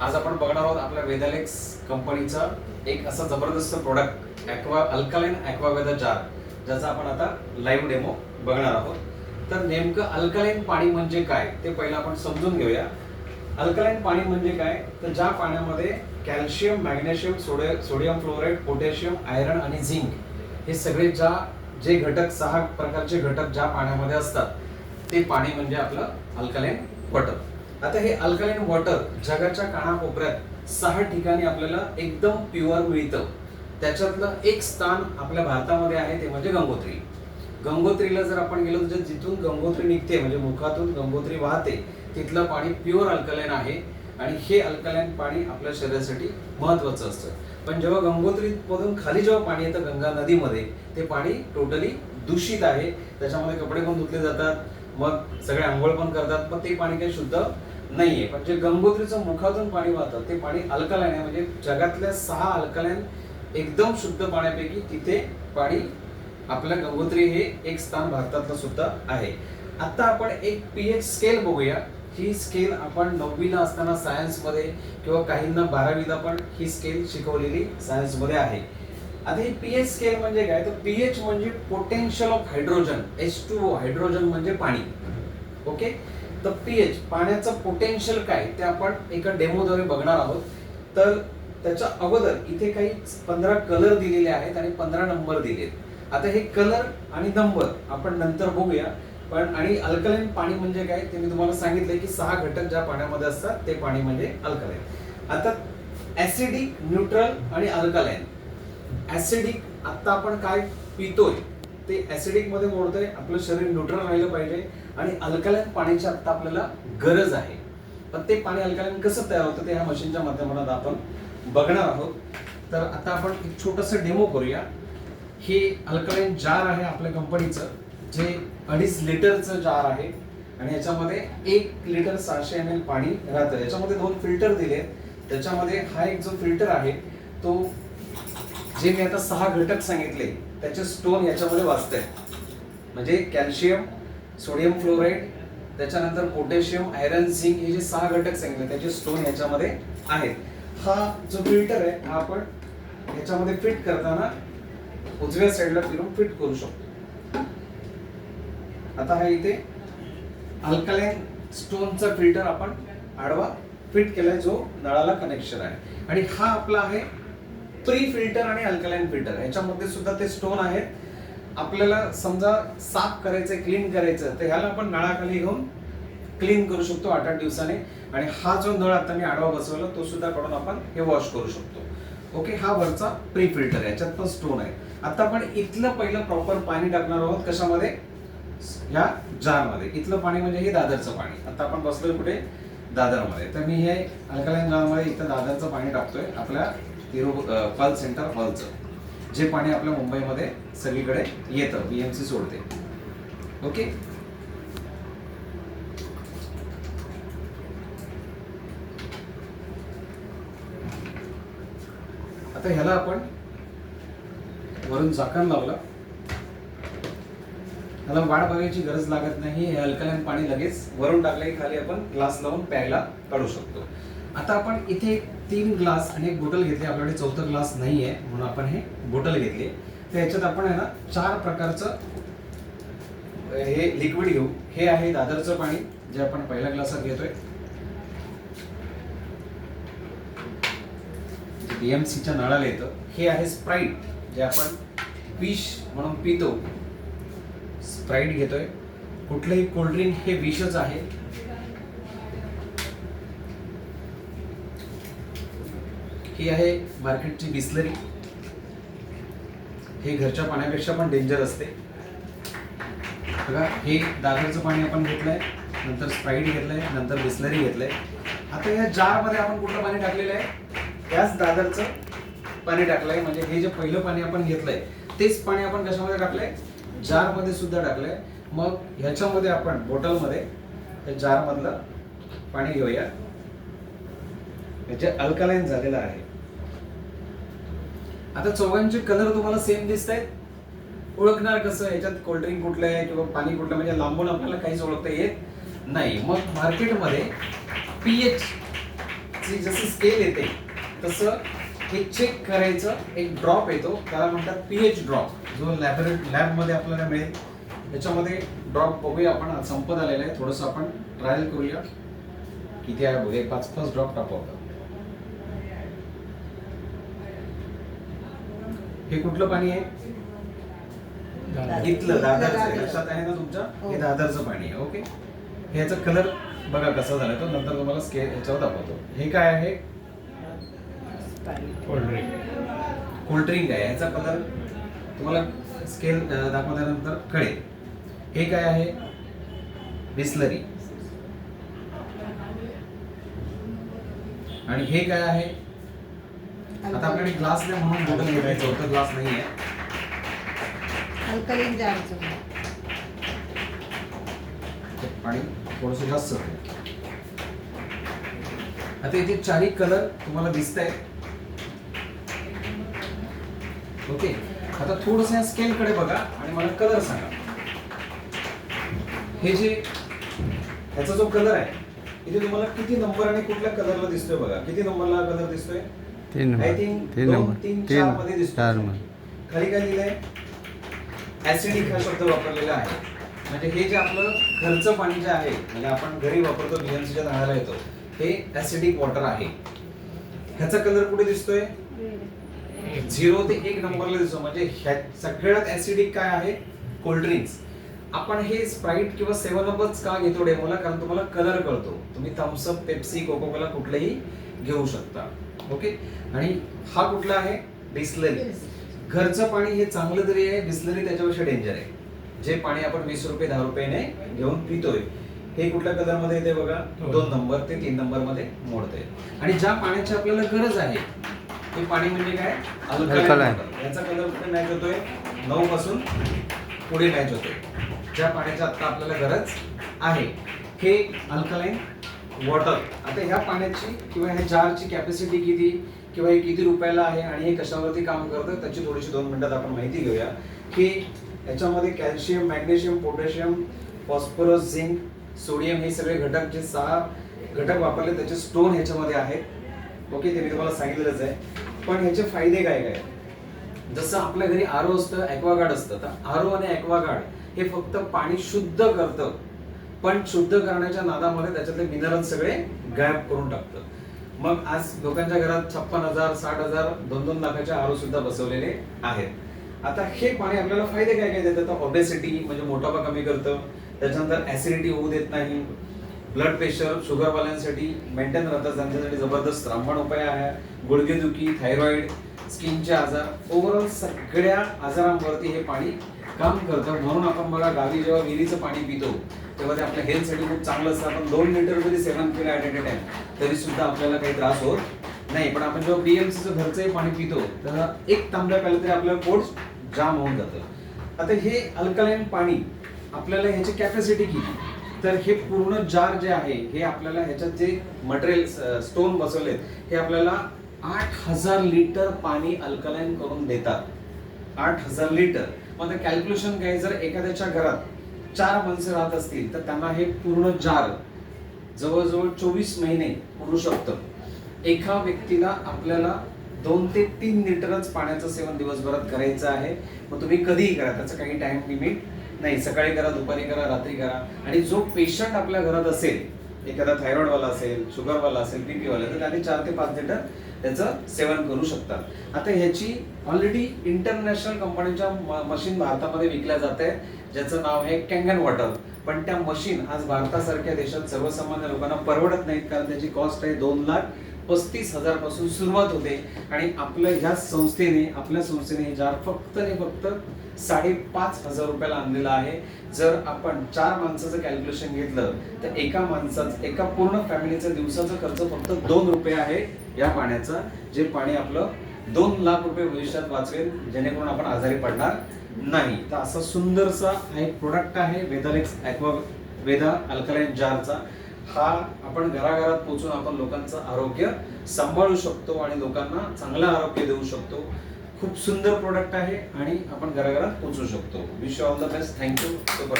आज आपण बघणार आहोत आपल्या वेदालेक्स कंपनीचा एक असा जबरदस्त प्रोडक्ट अल्कलाइन ॲक्वावेदा जार, ज्याचा आपण आता लाईव्ह डेमो बघणार आहोत. तर नेमकं अल्कलाइन पाणी म्हणजे काय ते पहिलं आपण समजून घेऊया. अल्कलाइन पाणी म्हणजे काय, तर ज्या पाण्यामध्ये calcium, magnesium, sodium fluoride, potassium, iron आणि झिंक हे सगळे जे घटक 6 प्रकारचे घटक ज्या पाण्यामध्ये असतात ते पाणी म्हणजे आपलं अल्कलाइन वॉटर. आता हे अल्कलाइन वॉटर जगाच्या कानाकोपऱ्यात 6 ठिकाणी आपल्याला एकदम प्युअर मिळतं. त्याच्यातलं एक स्थान आपल्या भारतामध्ये आहे, ते म्हणजे गंगोत्री. गंगोत्रीला जर आपण गेलो तर जिथून गंगोत्री निघते म्हणजे मुखातून गंगोत्री वाहते तिथलं पाणी प्युअर अल्कलाइन आहे आणि हे अल्कलाइन पाणी आपल्या शरीरासाठी महत्त्वाचं असतं. पण जेव्हा गंगोत्रीमधून खाली जेव्हा पाणी येतं गंगा नदीमध्ये, ते पाणी टोटली दूषित आहे. त्याच्यामध्ये कपडे पण धुतले जातात, मग सगळे आंघोळ पण करतात, पण ते पाणी काही शुद्ध नाहीये. पण जे गंगोत्रीचं मुखातून पाणी वाहतं ते पाणी अल्कलाइन आहे. म्हणजे जगातल्या 6 अल्कलाइन एकदम शुद्ध पाण्यापैकी तिथे पाणी आपल्या गंगोत्री हे एक स्थान भारतातलं सुद्धा आहे. आता आपण एक पीएच स्केल बघूया. ही स्केल आपण 9वीला असताना सायन्समध्ये किंवा काहींना 12वीला पण ही स्केल शिकवलेली सायन्समध्ये आहे. आता ही पीएच स्केल म्हणजे काय, तर पीएच म्हणजे potential of hydrogen, H2O, hydrogen म्हणजे पाणी. ओके, तर पीएच पाण्याचं पोटेन्शियल काय ते आपण एका डेमोद्वारे बघणार आहोत. तर त्याच्या अगोदर इथे काही 15 कलर दिलेले आहेत आणि 15 नंबर दिलेत. आता हे कलर आणि नंबर आपण नंतर बघूया. पण आणि अल्कलाइन पाणी म्हणजे काय ते मी तुम्हाला सांगितलंय की 6 घटक ज्या पाण्यामध्ये असतात ते पाणी म्हणजे अल्कलाइन. आता ऍसिडिक, न्यूट्रल आणि अल्कलाइन. ऍसिडिक आता आपण काय पितोय ते ऍसिडिक मध्ये मोडतोय, आपलं शरीर न्यूट्रल राहिलं पाहिजे. आणि अल्कलाइन पाण्याची आता आपल्याला गरज आहे. पण ते पाणी अल्कलाइन कसं तयार होतं ते ह्या मशीनच्या माध्यमातून आपण बघणार आहोत. तर आता आपण एक छोटंसं डेमो करूया. हे अल्कलाइन जार आहे आपल्या कंपनीचं, जे 2.5 लिटरचं जार आहे आणि याच्यामध्ये 1 लिटर 600 ml पाणी राहतं. याच्यामध्ये 2 फिल्टर दिले. त्याच्यामध्ये हा एक जो फिल्टर आहे तो जे मी आता 6 घटक सांगितले त्याचे स्टोन याच्यामध्ये वाचतंय. म्हणजे कॅल्शियम, सोडियम फ्लोराईड, त्याच्यानंतर पोटॅशियम, आयरन, झिंक हे जे 6 घटक सांगितले त्याचे स्टोन याच्यामध्ये आहेत. हा जो फिल्टर आहे हा आपण याच्यामध्ये फिट करताना उजव्या साईडला फिरून फिट करू शकतो. आता हा इथे अल्कलाइन स्टोनचा फिल्टर आपण आडवा फिट केलाय जो नळाला कनेक्शन आहे. आणि हा आपला आहे प्री फिल्टर आणि अल्कलाइन फिल्टर. याच्यामध्ये सुद्धा ते स्टोन आहेत. आपल्याला समजा साफ करायचं, क्लीन करायचं, तर ह्याला आपण नळाखाली घेऊन क्लीन करू शकतो 8-8 दिवसाने. आणि हा जो नळ आता मी आडवा बसवला तो सुद्धा काढून आपण हे वॉश करू शकतो. ओके, हा वरचा प्री फिल्टर आहे, याच्यात पण स्टोन आहे. आता आपण इथलं पहिलं प्रॉपर पाणी टाकणार आहोत. कशामध्ये? ह्या जार मध्ये. इथलं पाणी म्हणजे हे दादरचं पाणी. आता आपण बसलोय कुठे? दादरमध्ये. तर मी हे अल्कलाइन जार इथं दादरचं पाणी टाकतोय, आपल्या पल्स सेंटर हॉलचं, जे पाणी आपल्या मुंबईमध्ये सगळीकडे येतं, बीएमसी सोडते. ओके, आता ह्याला आपण वरून झाकण लावलं. ह्याला वाट बघायची गरज लागत नाही. हे अल्कलाइन पाणी लगेच वरून टाकले खाली आपण ग्लास लावून प्यायला काढू शकतो. आता आपण इथे 3 ग्लास आणि एक बोटल घेतली. आपल्याकडे 4था ग्लास नाहीये म्हणून आपण हे बोटल घेतली. तर याच्यात आपण आहे ना 4 प्रकारचं हे लिक्विड घेऊ. हे आहे दादरचं पाणी जे आपण पहिल्या ग्लासात घेतोय. बीएमसीच्या नळाला येतं. हे आहे स्प्राईट, जे आपण विष म्हणून पितो. स्प्राईट घेतोय. कुठलंही कोल्ड्रिंक हे विषच आहे. ही आहे मार्केटची बिस्लरी. हे घरच्या पाण्यापेक्षा पण डेंजर असते. बघा, हे दादरचं पाणी आपण घेतलंय, नंतर स्प्राईट घेतलंय, नंतर बिस्लरी घेतलंय. आता या जार मध्ये आपण कुठलं पाणी टाकलेलं आहे? त्याच दादरचं पाणी टाकलंय. म्हणजे हे जे पहिलं पाणी आपण घेतलंय तेच पाणी आपण कशामध्ये टाकलंय? जार मध्ये सुद्धा टाकलंय. मग ह्याच्यामध्ये आपण बॉटलमध्ये जार मधलं पाणी घेऊया. याचे अल्कलाइन झालेलं आहे. आता चौघांचे कलर तुम्हाला सेम दिसत आहेत. ओळखणार कसं? याच्यात कोल्ड्रिंक कुठलं आहे किंवा पाणी कुठलं, म्हणजे लांबून आपल्याला काहीच ओळखता येत नाही. मग मार्केटमध्ये पीएच ची जशी स्केल येते तसं हे चेक करायचं एक ड्रॉप येतो, त्याला म्हणतात पीएच ड्रॉप, जो लॅबमध्ये आपल्याला मिळेल. त्याच्यामध्ये ड्रॉप बघूया आपण. आज संपत आलेला आहे, थोडंसं आपण ट्रायल करूया किती आहे बघूया. 5 ड्रॉप टाकवतात. हे कुठलं पाणी आहे? इथलं दादरचं आहे. लक्षात आहे ना तुमच्या? हे दादरचं पाणी आहे. ओके, ह्याचा कलर बघा कसा झाला तो, नंतर तुम्हाला स्केल याच्यावर दाखवतो. हे काय आहे? कोल्ड्रिंक आहे. ह्याचा कलर तुम्हाला स्केल दाखवल्यानंतर कळेल. हे काय आहे? बिस्लरी. आणि हे काय आहे? आता आपल्याकडे ग्लास नाही म्हणून बॉटल घेऊन होतं, ग्लास नाही आहे. अल्कलाइन जारचं पाणी थोडंसं जास्त होतं. आता इथे चारही कलर तुम्हाला दिसत आहे. ओके, आता थोडंसं या स्केल कडे बघा आणि मला कलर सांगा. हे जे ह्याचा जो कलर आहे इथे तुम्हाला किती नंबर आणि कुठल्या कलरला दिसतोय बघा. किती नंबरला कलर दिसतोय? 3 आय थिंक 2-3-4 मध्ये दिसतोय. खाली काय लिहिलंय? ऍसिडिक हा शब्द वापरलेला आहे. म्हणजे हे जे आपलं घरचं पाणी जे आहे, म्हणजे आपण घरी वापरतो, बीएमसीच्या नळाला येतो, हे ऍसिडिक वॉटर आहे. ह्याचा कलर कुठे दिसतोय? 0 ते 1 नंबरला दिसतो. म्हणजे सगळ्यात ऍसिडिक काय आहे? कोल्ड्रिंक्स. आपण हे स्प्राइट किंवा 7upच का घेतो डेमोला? कारण तुम्हाला कलर कळतो. तुम्ही Thums Up, Pepsi, Coca Cola कुठलंही घेऊ शकता. ओके, आणि हा कुठला आहे? बिस्लरी. घरचं पाणी हे चांगलं तरी आहे, बिस्लरी त्याच्यापेक्षा डेंजर आहे. जे पाणी आपण 20 रुपये 10 रुपयाने घेऊन पितोय, हे कुठल्या कलर मध्ये येते बघा? 2 नंबर ते 3 नंबर मध्ये मोडते. आणि ज्या पाण्याची आपल्याला गरज आहे ते पाणी म्हणजे काय? अल्कलाइन. याचा कलर कुठे मॅच होतोय? 9 पासून पुढे मॅच होतोय. ज्या पाण्याची आता आपल्याला गरज आहे हे अल्कलाइन वॉटर. आता ह्या पाण्याची किंवा ह्या जारची कॅपॅसिटी किती किंवा हे किती रुपयाला आहे आणि हे कशावरती काम करतं त्याची थोडीशी 2 मिनिटात आपण माहिती घेऊया. की याच्यामध्ये calcium, magnesium, potassium, phosphorus, zinc, sodium हे सगळे घटक, जे 6 घटक वापरले त्याचे स्टोन ह्याच्यामध्ये आहेत. ओके, ते मी तुम्हाला सांगितलंच आहे. पण ह्याचे फायदे काय काय? जसं आपल्या घरी आरो असतं, ॲक्वागार्ड असतं, तर आरो आणि ॲक्वागार्ड हे फक्त पाणी शुद्ध करतं, पण शुद्ध करण्याच्या नादामध्ये त्याच्यातले मिनरल सगळे गायब करून टाकतं. मग आज लोकांच्या घरात 56,000, 60,000, 2-2 लाखाचे आरो सुद्धा बसवलेले आहेत. आता हे पाणी आपल्याला फायदे काय काय देतं? तर ओबेसिटी म्हणजे मोटापा कमी करतं, त्याच्यानंतर ऍसिडिटी होऊ देत नाही, ब्लड प्रेशर, शुगरवाल्यांसाठी मेंटेन राहतं, त्यांच्यासाठी जबरदस्त रामबाण उपाय आहे, गुडघेदुखी, थायरॉइड, स्किनचे आजार, ओव्हरऑल सगळ्या आजारांवरती हे पाणी काम करतं. म्हणून आपण बघा गावी जेव्हा विहिरीचं पाणी पितो तेव्हा ते आपल्या हेल्थसाठी खूप चांगलं असतं. आपण 2 लिटर जरी सेवन केलं ॲट ए टाइम तरी सुद्धा आपल्याला काही त्रास होत नाही. पण आपण जेव्हा बीएमसीचं घरचंही पाणी पितो तर 1 तांब्या प्यायला तरी आपल्याला पोट जाम होऊन जातं. आता हे अल्कलाइन पाणी आपल्याला ह्याची कॅपॅसिटी किती? तर हे पूर्ण जार जे आहे हे आपल्याला ह्याच्यात जे मटेरियल स्टोन बसवलेत हे आपल्याला 8,000 लिटर पाणी अल्कलाइन करून देतात. 8,000 लिटर. मग कॅल्क्युलेशन काय? जर एखाद्याच्या घरात 4 माणसं राहत असतील तर त्यांना हे पूर्ण जार जवळजवळ 24 महिने पुरू शकतं. एका व्यक्तीला आपल्याला 2 ते 3 लिटरच पाण्याचं सेवन दिवसभरात करायचं आहे. मग तुम्ही कधीही करा, त्याचं काही टाइम लिमिट नाही. सकाळी करा, दुपारी करा, रात्री करा. आणि जो पेशंट आपल्या घरात असेल, एखादा थायरॉइड वाला असेल, शुगर वाला असेल, बीपी वाला, तर त्याने 4 ते 5 लिटर त्याचं सेवन करू शकतात. आता ह्याची ऑलरेडी इंटरनॅशनल कंपनीच्या मशीन भारतामध्ये विकल्या जात आहे, ज्याचं नाव आहे कँगन वॉटर. पण त्या मशीन आज भारतासारख्या देशात सर्वसामान्य लोकांना परवडत नाहीत, कारण त्याची कॉस्ट आहे 2,35,000 पासून सुरुवात होते. आणि आपल्या संस्थेने हे जार फक्त आणि फक्त 5,500 रुपयाला आणलेला आहे. जर आपण 4 माणसाचं कॅल्क्युलेशन घेतलं तर एका पूर्ण फॅमिलीचा दिवसाचा खर्च फक्त 2 रुपये आहे या पाण्याचा, जे पाणी आपलं 2 लाख रुपये भविष्यात वाचवेल, जेणेकरून आपण आजारी पडणार नाही. तर असा सुंदरसा हा एक प्रोडक्ट आहे वेदा अल्कलाइन जारचा. हा आपण घराघरात पोहोचून आपण लोकांचं आरोग्य सांभाळू शकतो आणि लोकांना चांगलं आरोग्य देऊ शकतो. खूप सुंदर प्रोडक्ट आहे आणि आपण घराघरात पोहोचू शकतो. Wish you all the best. Thank you. Super.